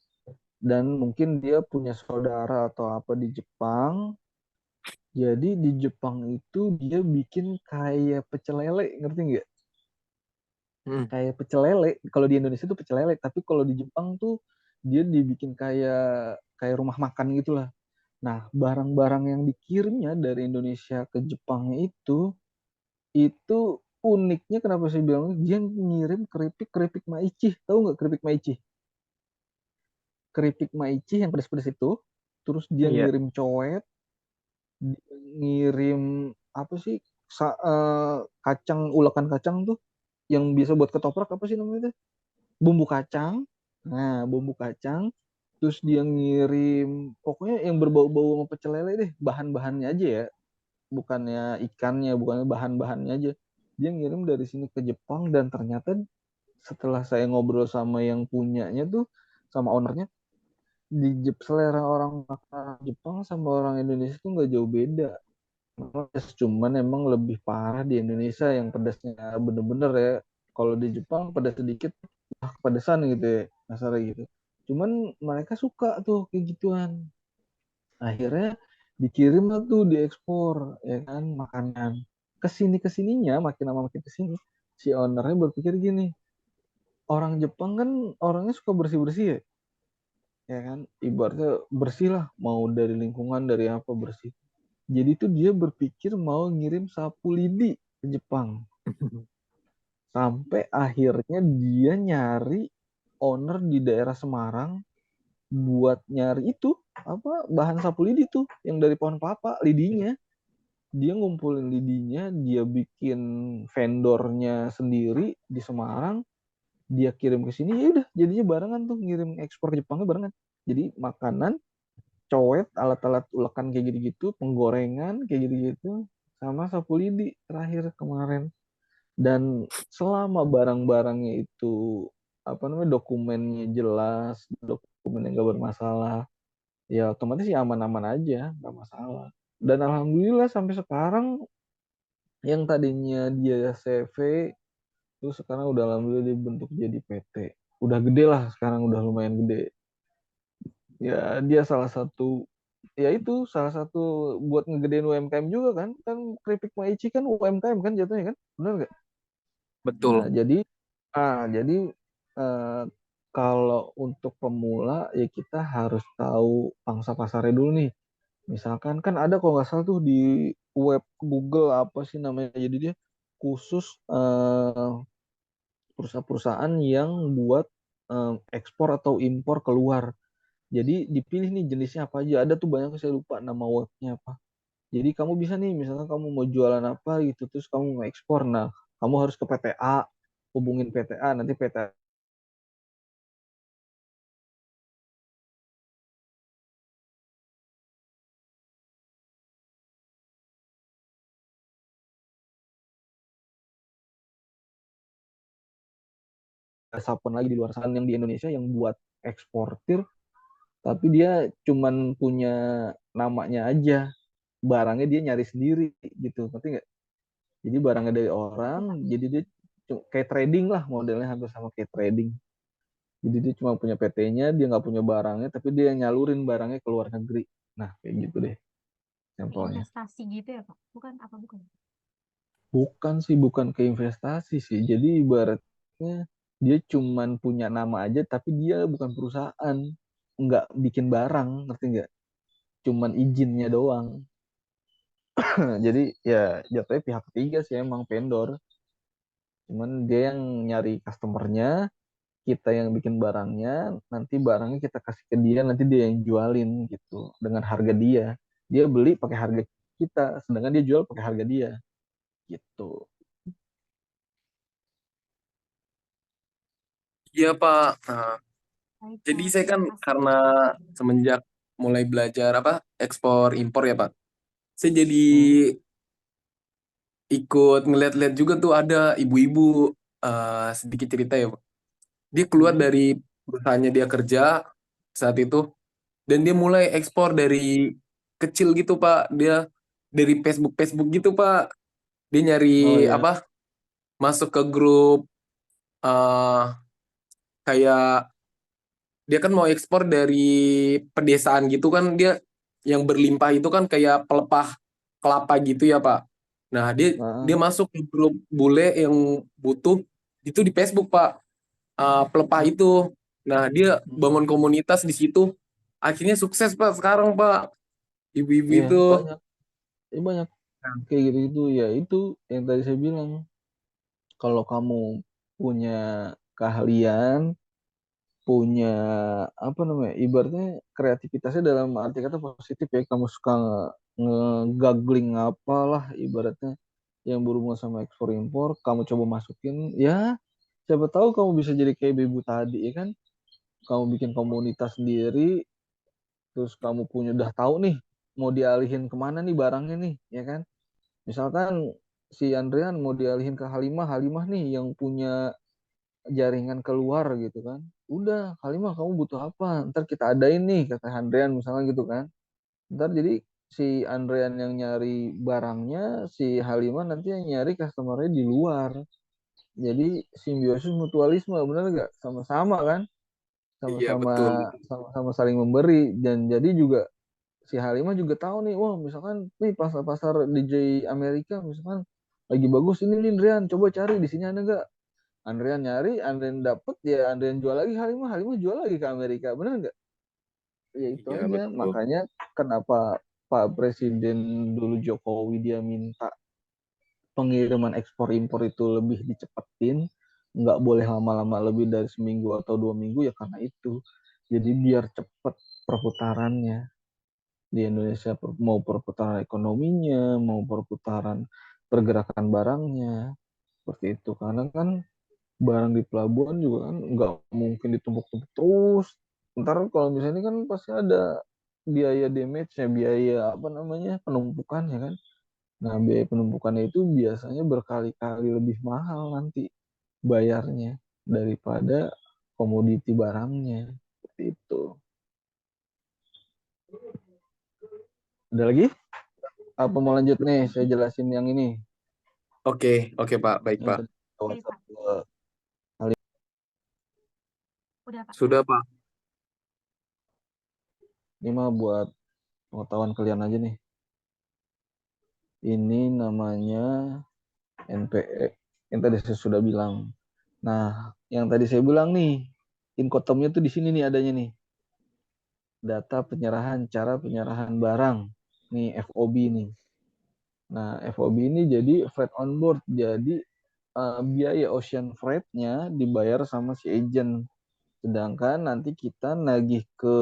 dan mungkin dia punya saudara atau apa di Jepang. Jadi di Jepang itu dia bikin kayak pecel lele, ngerti nggak? Hmm. Kayak pecel lele. Kalau di Indonesia tuh pecel lele, tapi kalau di Jepang tuh dia dibikin kayak kayak rumah makan gitulah. Nah, barang-barang yang dikirimnya dari Indonesia ke Jepang itu uniknya, kenapa saya bilang dia ngirim keripik maici. Tahu nggak keripik maici? Keripik maici yang pedas-pedas itu, terus dia Iya. ngirim coet, dia ngirim apa sih, kacang, ulakan kacang tuh yang biasa buat ketoprak, apa sih namanya itu? Bumbu kacang. Nah, bumbu kacang. Terus dia ngirim pokoknya yang berbau-bau sama pecel lele deh, bahan-bahannya aja ya, bukannya ikannya, bukannya bahan-bahannya aja. Dia ngirim dari sini ke Jepang, dan ternyata setelah saya ngobrol sama yang punyanya tuh, sama ownernya, selera orang makan Jepang sama orang Indonesia tuh nggak jauh beda. Cuman emang lebih parah di Indonesia yang pedasnya bener-bener ya. Kalau di Jepang pedas sedikit, wah kepedesan gitu ya, kasarnya gitu. Cuman mereka suka tuh kayak gituan. Akhirnya dikirim lah tuh, diekspor ya kan, makanan. Kesini kesininya makin lama makin kesini, si ownernya berpikir gini, orang Jepang kan orangnya suka bersih-bersih ya kan, ibaratnya bersih lah, mau dari lingkungan dari apa bersih. Jadi tuh dia berpikir mau ngirim sapu lidi ke Jepang. Sampai akhirnya dia nyari owner di daerah Semarang buat nyari itu apa, bahan sapu lidi tuh yang dari pohon kelapa, lidinya. Dia ngumpulin lidinya, dia bikin vendornya sendiri di Semarang, dia kirim ke sini, ya udah jadinya barengan tuh, ngirim ekspor ke Jepangnya barengan. Jadi makanan, coet, alat-alat ulekan kayak gitu-gitu, penggorengan kayak gitu-gitu, sama sapu lidi terakhir kemarin. Dan selama barang-barangnya itu apa namanya, dokumennya jelas, dokumennya nggak bermasalah, ya otomatis ya aman-aman aja, nggak masalah. Dan alhamdulillah sampai sekarang, yang tadinya dia CV terus sekarang udah alhamdulillah dibentuk jadi PT. Udah gede lah sekarang, udah lumayan gede. Ya dia salah satu, ya itu salah satu buat ngegedein UMKM juga kan. Kan keripik Maici kan UMKM kan jatuhnya kan, benar nggak? Nah, Betul. jadi eh, kalau untuk pemula ya kita harus tahu pangsa pasarnya dulu nih. Misalkan kan ada kalau nggak salah tuh di web Google apa sih namanya. Jadi dia khusus perusahaan-perusahaan yang buat ekspor atau impor keluar. Jadi dipilih nih jenisnya apa aja. Ada tuh banyak saya lupa nama webnya apa. Jadi kamu bisa nih, misalkan kamu mau jualan apa gitu, terus kamu mau ekspor. Nah, kamu harus ke PTA, hubungin PTA, nanti PTA sabun lagi di luar sana yang di Indonesia yang buat eksportir, tapi dia cuman punya namanya aja, barangnya dia nyari sendiri gitu, ngerti nggak? Jadi barangnya dari orang, Oke, Pak. jadi dia kayak trading lah, modelnya hampir sama kayak trading. Jadi dia cuma punya PT-nya, dia nggak punya barangnya, tapi dia yang nyalurin barangnya ke luar negeri. Nah, kayak gitu deh sampelnya. Investasi gitu ya, Pak? Bukan apa bukan? Bukan sih, bukan ke investasi sih. Jadi ibaratnya dia cuman punya nama aja, tapi dia bukan perusahaan. Nggak bikin barang, ngerti nggak? Cuman izinnya doang. Jadi ya jatuhnya pihak ketiga sih emang vendor. Cuman dia yang nyari customernya, kita yang bikin barangnya, nanti barangnya kita kasih ke dia, nanti dia yang jualin gitu. Dengan harga dia. Dia beli pakai harga kita, sedangkan dia jual pakai harga dia gitu. Iya Pak. Nah, Baik, jadi Pak. saya kan Terima kasih. karena semenjak mulai belajar apa ekspor impor ya Pak, saya jadi Hmm, ikut ngeliat-liat juga tuh ada ibu-ibu, sedikit cerita ya Pak. Dia keluar hmm. dari perusahaannya dia kerja saat itu dan dia mulai ekspor dari kecil gitu Pak. Dia dari Facebook Facebook gitu Pak. Dia nyari Oh ya. apa? Masuk ke grup, eh kayak dia kan mau ekspor dari pedesaan gitu kan, dia yang berlimpah itu kan kayak pelepah kelapa gitu ya Pak. Nah, dia dia Nah, masuk ke grup bule yang butuh itu di Facebook Pak, pelepah itu. Nah, dia bangun komunitas di situ. Akhirnya sukses Pak sekarang Pak. Ibu-ibu iya itu. banyak, banyak kayak gitu itu ya itu yang tadi saya bilang. Kalau kamu punya keahlian, punya apa namanya, ibaratnya kreativitasnya dalam arti kata positif ya, kamu suka nge-googling apalah ibaratnya yang berhubungan sama ekspor impor, kamu coba masukin, ya siapa tahu kamu bisa jadi kayak ibu tadi ya kan, kamu bikin komunitas sendiri, terus kamu punya udah tahu nih mau dialihin kemana nih barangnya nih, ya kan? Misalkan si Andrean mau dialihin ke Halimah, Halimah nih yang punya jaringan keluar gitu kan. Udah, Halimah kamu butuh apa? Ntar kita adain nih, kata Andrean misalnya gitu kan. Ntar jadi si Andrean yang nyari barangnya, si Halimah nanti yang nyari customernya di luar. Jadi simbiosis mutualisme, bener gak? Sama-sama kan? Iya Sama-sama betul. sama-sama saling memberi. Dan jadi juga si Halimah juga tahu nih, wah misalkan nih pasar-pasar DJ Amerika misalkan lagi bagus ini nih Andrean, coba cari di sini ada nggak? Andrean nyari, Andrean dapet, ya Andrean jual lagi Halimah, Halimah jual lagi ke Amerika, bener nggak? Ya itu Iya aja, betul. makanya kenapa Pak Presiden dulu Jokowi dia minta pengiriman ekspor impor itu lebih dicepetin, nggak boleh lama-lama lebih dari seminggu atau 2 minggu ya karena itu. Jadi biar cepet perputarannya di Indonesia, mau perputaran ekonominya, mau perputaran pergerakan barangnya, seperti itu. Karena kan barang di pelabuhan juga kan nggak mungkin ditumpuk-tumpuk terus. Ntar kalau misalnya kan pasti ada biaya damage-nya, biaya apa namanya penumpukan ya kan. Nah biaya penumpukannya itu biasanya berkali-kali lebih mahal nanti bayarnya daripada komoditi barangnya. Seperti itu. Ada lagi? Apa mau lanjut nih? Saya jelasin yang ini. Oke, oke Pak, baik Yang Pak. tadi Baik, WhatsApp Pak. ke kali Udah, Pak. Sudah Pak. ini mah buat pengetahuan kalian aja nih. Ini namanya NPE yang tadi saya sudah bilang. Nah, yang tadi saya bilang nih, inkotomnya tuh di sini nih adanya nih. Data penyerahan, cara penyerahan barang. nih FOB nih. Nah, FOB ini jadi freight on board. Jadi biaya ocean freight-nya dibayar sama si agent. Sedangkan nanti kita nagih ke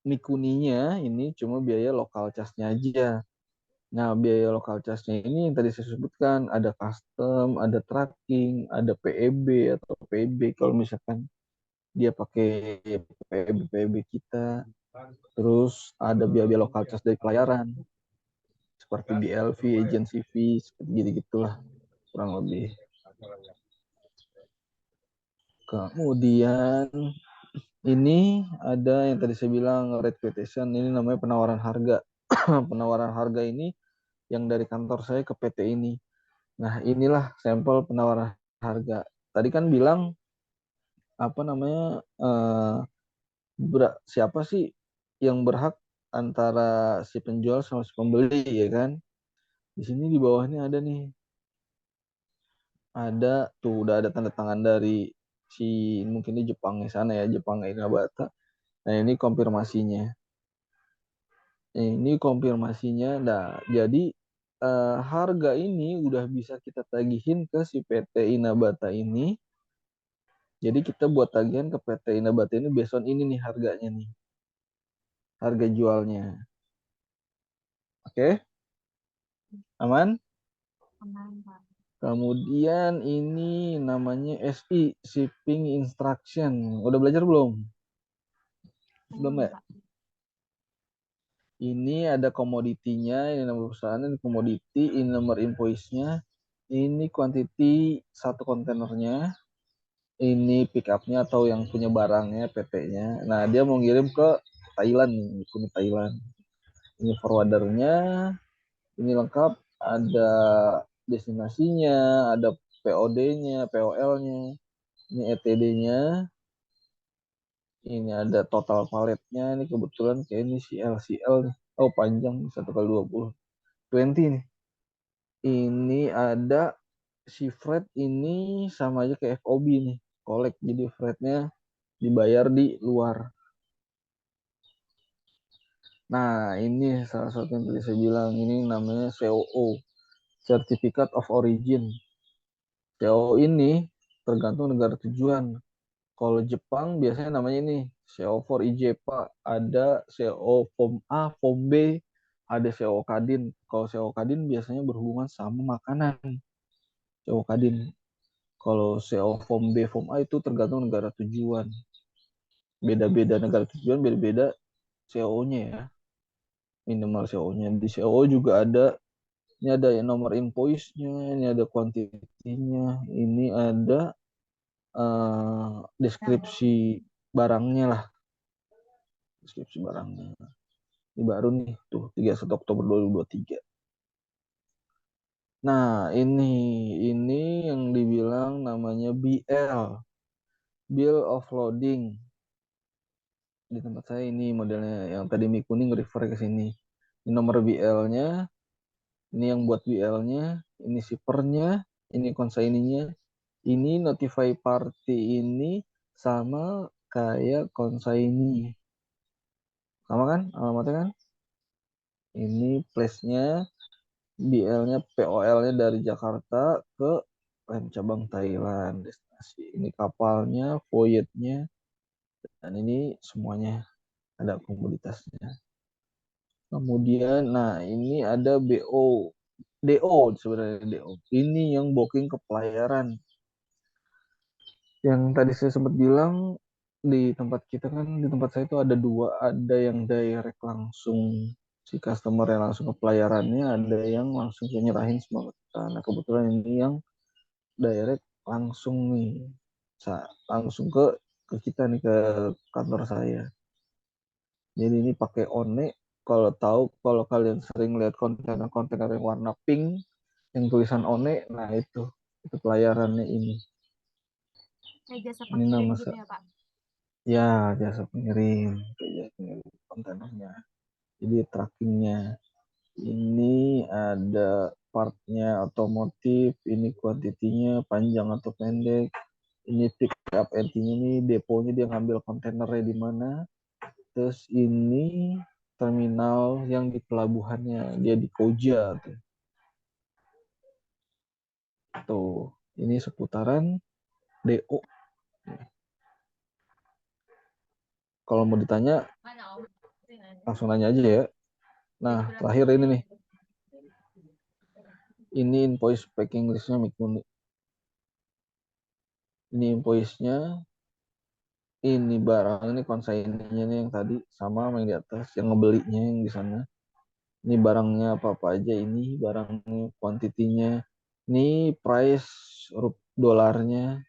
Mikuninya ini cuma biaya lokal charge-nya aja. Nah, biaya lokal charge-nya ini yang tadi saya sebutkan, ada custom, ada tracking, ada PEB atau PB kalau misalkan dia pakai PEB kita. Terus ada biaya lokal charge dari pelayaran, seperti BLV, agency fee, seperti gitu-gitulah kurang lebih. Kemudian ini ada yang tadi saya bilang rate quotation, ini namanya penawaran harga. Penawaran harga ini yang dari kantor saya ke PT ini. Nah, inilah sampel penawaran harga. Tadi kan bilang apa namanya siapa sih yang berhak antara si penjual sama si pembeli ya kan? Di sini di bawahnya ada nih. Ada tuh udah ada tanda tangan dari si mungkin di Jepangnya sana ya, Jepang Inabata. Nah, ini konfirmasinya. Ini konfirmasinya. Nah, jadi harga ini udah bisa kita tagihin ke si PT Inabata ini. Jadi kita buat tagihan ke PT Inabata ini based on ini nih harganya nih. Harga jualnya. Oke? Aman? Aman, Pak. Kemudian ini namanya SI, Shipping Instruction. Udah belajar belum? Belum ya? Pak. Ini ada komoditinya, ini nomor perusahaan, ini komoditi, ini nomor invoice-nya, ini quantity satu kontainernya, ini pick up-nya atau yang punya barangnya, PT-nya. Nah, dia mau ngirim ke Thailand nih, ke Thailand. Ini forwardernya, ini lengkap, ada destinasinya, ada POD-nya, POL-nya, ini ETD-nya, ini ada total paletnya, ini kebetulan kayak ini CL nih. Oh, panjang 1x20. 20 nih. Ini ada si freight ini sama aja kayak FOB nih. Collect, jadi freight-nya dibayar di luar. Nah, ini salah satu yang tadi saya bilang, ini namanya COO, Certificate of Origin. COO ini tergantung negara tujuan. Kalau Jepang biasanya namanya ini CO4 IJEPA, ada CO Form A, Form B, ada CO Kadin. Kalau CO Kadin biasanya berhubungan sama makanan. CO Kadin. Kalau CO Form B, Form A itu tergantung negara tujuan. Beda-beda negara tujuan, beda-beda CO-nya ya. Minimal CO-nya. Di CO juga ada, ini ada ya nomor invoice-nya, ini ada kuantitinya, ini ada deskripsi barangnya lah. Deskripsi barangnya. Ini baru nih, tuh 31 Oktober 2023. Nah, ini yang dibilang namanya BL, Bill of Loading. Di tempat saya ini modelnya yang tadi Mi Kuning refer ke sini. Ini nomor BL-nya, ini yang buat BL-nya, ini shipper-nya, ini consignee-nya, ini notify party ini sama kayak consignee. Sama kan? Alamatnya kan? Ini place-nya, BL-nya, POL-nya dari Jakarta ke cabang Thailand destinasi. Ini kapalnya, voyage-nya, dan ini semuanya ada komoditasnya. Kemudian, nah ini ada BO, DO sebenarnya DO. Ini yang booking ke pelayaran. Yang tadi saya sempat bilang di tempat kita kan, di tempat saya itu ada dua, ada yang direct langsung si customer yang langsung ke pelayarannya, ada yang langsung nyerahin semua ke kita. Nah kebetulan ini yang direct langsung nih, langsung ke kita nih, ke kantor saya. Jadi ini pakai One. Kalau tahu, kalau kalian sering lihat kontainer-kontainer yang warna pink, yang tulisan One, nah itu pelayarannya ini. Kayak jasa Ini pengirim nama gitu ya, Pak? ya jasa pengirim, kayak jasa pengirim kontainernya. Jadi trackingnya. Ini ada partnya otomotif, ini kuantitinya panjang atau pendek. Ini pick up entry-nya nih, deponya dia ngambil kontainernya di mana. Terus ini terminal yang di pelabuhannya, dia di Koja tuh. Tuh, ini seputaran DO. Kalau mau ditanya, langsung nanya aja ya. Nah, terakhir ini nih. Ini invoice packing listnya Mikuni. Ini invoice-nya, ini barang, ini konsaininya nih yang tadi, sama yang di atas, yang ngebelinya yang di sana. Ini barangnya apa-apa aja, ini barangnya, kuantitinya. Ini price dolarnya.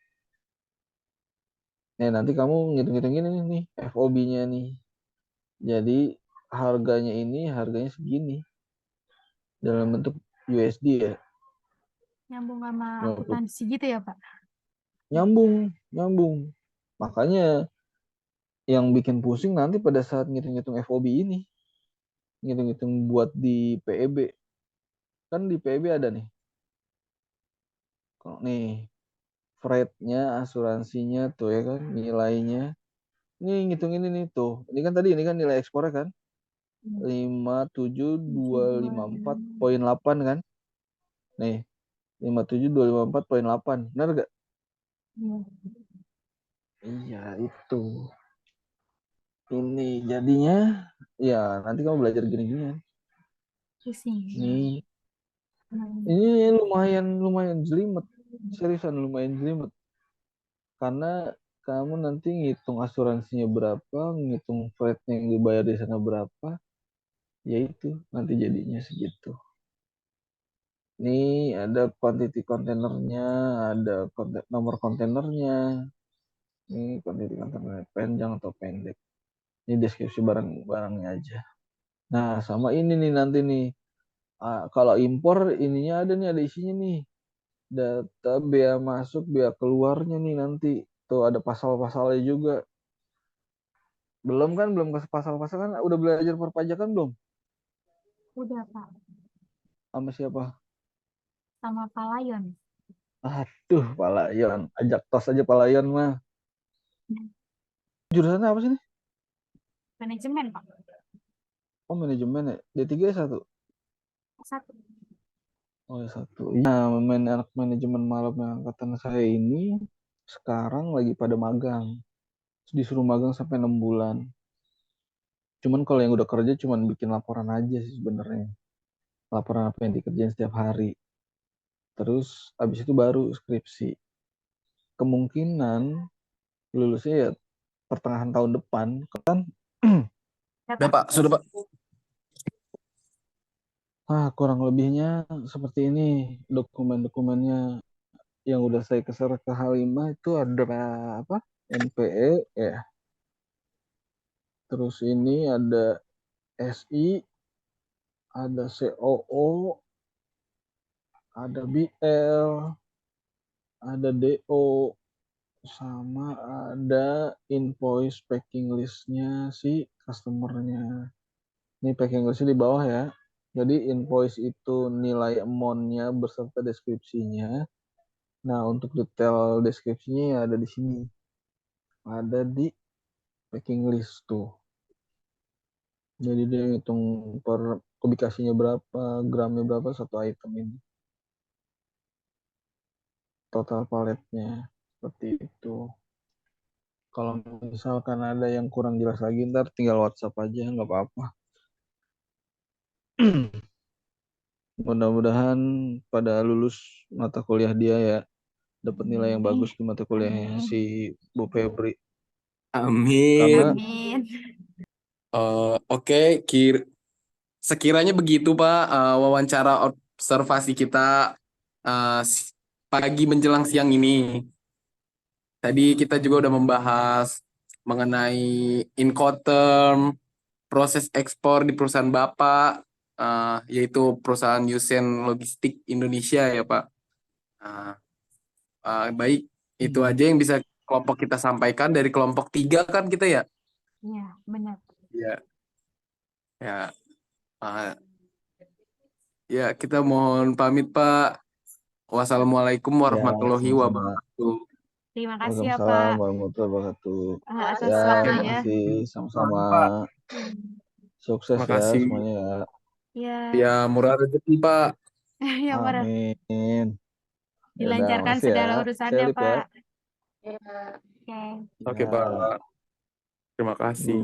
Nah, nanti kamu ngitung-ngitung ini nih, FOB-nya nih. Jadi harganya segini dalam bentuk USD ya. Nyambung sama 50. akuntansi gitu ya, Pak? Nyambung. Makanya yang bikin pusing nanti pada saat ngitung-ngitung FOB ini, ngitung-ngitung buat di PEB. Kan di PEB ada nih. Kalau nih freight-nya, asuransinya tuh ya kan, nilainya. Ini ngitung ini nih tuh. Ini kan tadi ini kan nilai ekspornya kan. 57254,8 kan. Nih, 57254,8. Benar gak? Iya. Iya, itu. Ini jadinya ya nanti kamu belajar gini-gini. Pusing. Nih, ini lumayan jelimet. Seriusan lumayan jelimet. Karena kamu nanti ngitung asuransinya berapa, ngitung freight yang dibayar di sana berapa, ya itu nanti jadinya segitu. Ini ada quantity kontainernya, ada nomor kontainernya. Ini quantity kontainernya panjang atau pendek. Ini deskripsi barang-barangnya aja. Nah, sama ini nih nanti nih. Kalau impor ininya ada nih, ada isinya nih. Data bea masuk, bea keluarnya nih nanti. Tuh ada pasal-pasalnya juga. Belum ke pasal-pasal kan udah belajar perpajakan belum? Udah, Pak. Sama siapa? Sama Pak Layon. Aduh, Pak Layon. Ajak tos aja Pak Layon mah. Jurusannya apa sih nih? Manajemen, Pak. Oh, manajemen ya. D3 S1. Satu. Oh, S1. Nah, anak manajemen malam yang angkatan saya ini sekarang lagi pada magang. Disuruh magang sampai 6 bulan. Cuman kalau yang udah kerja cuman bikin laporan aja sih sebenarnya. Laporan apa yang dikerjain setiap hari. Terus abis itu baru skripsi. Kemungkinan lulusnya ya pertengahan tahun depan. Kan Udah Pak, sudah Pak. kurang lebihnya seperti ini dokumen-dokumennya yang udah saya keser ke H5 itu ada apa? NPE ya. Terus ini ada SI, ada COO, ada BL, ada DO, sama ada invoice packing listnya si customernya. Ini packing listnya di bawah ya. Jadi invoice itu nilai amount-nya beserta deskripsinya. Nah, untuk detail deskripsinya ya ada di sini. Ada di packing list tuh. Jadi dia hitung per kubikasinya berapa, gramnya berapa satu item ini. Total paletnya seperti itu. Kalau misalkan ada yang kurang jelas lagi, ntar tinggal WhatsApp aja, nggak apa-apa. Mudah-mudahan pada lulus mata kuliah dia ya, dapat nilai yang bagus di mata kuliahnya Amin. si Bu Febri. Amin. Karena Amin. Oke, sekiranya begitu Pak, wawancara observasi kita pagi menjelang siang ini. Tadi kita juga udah membahas mengenai Incoterm, proses ekspor di perusahaan Bapak, yaitu perusahaan Yusen Logistik Indonesia ya Pak. Baik, itu aja yang bisa kelompok kita sampaikan. Dari kelompok 3 kan kita ya? Iya, benar. Ya, ya, ah, ya kita mohon pamit Pak. Wassalamualaikum ya warahmatullahi sama-sama. wabarakatuh. Terima kasih ya, Waalaikumsalam Pak, warahmatullahi wabarakatuh. atas Ya, waktunya. makasih sama-sama. Hmm. Sukses Terima ya kasih. semuanya ya. Ya, Ya, murah rezeki, Pak. ya Pak. Amin. Ya udah, Dilancarkan makasih ya. segala Saya urusannya, Lip ya. Pak. Ya. Oke. Oke, Ya. Pak. Terima kasih.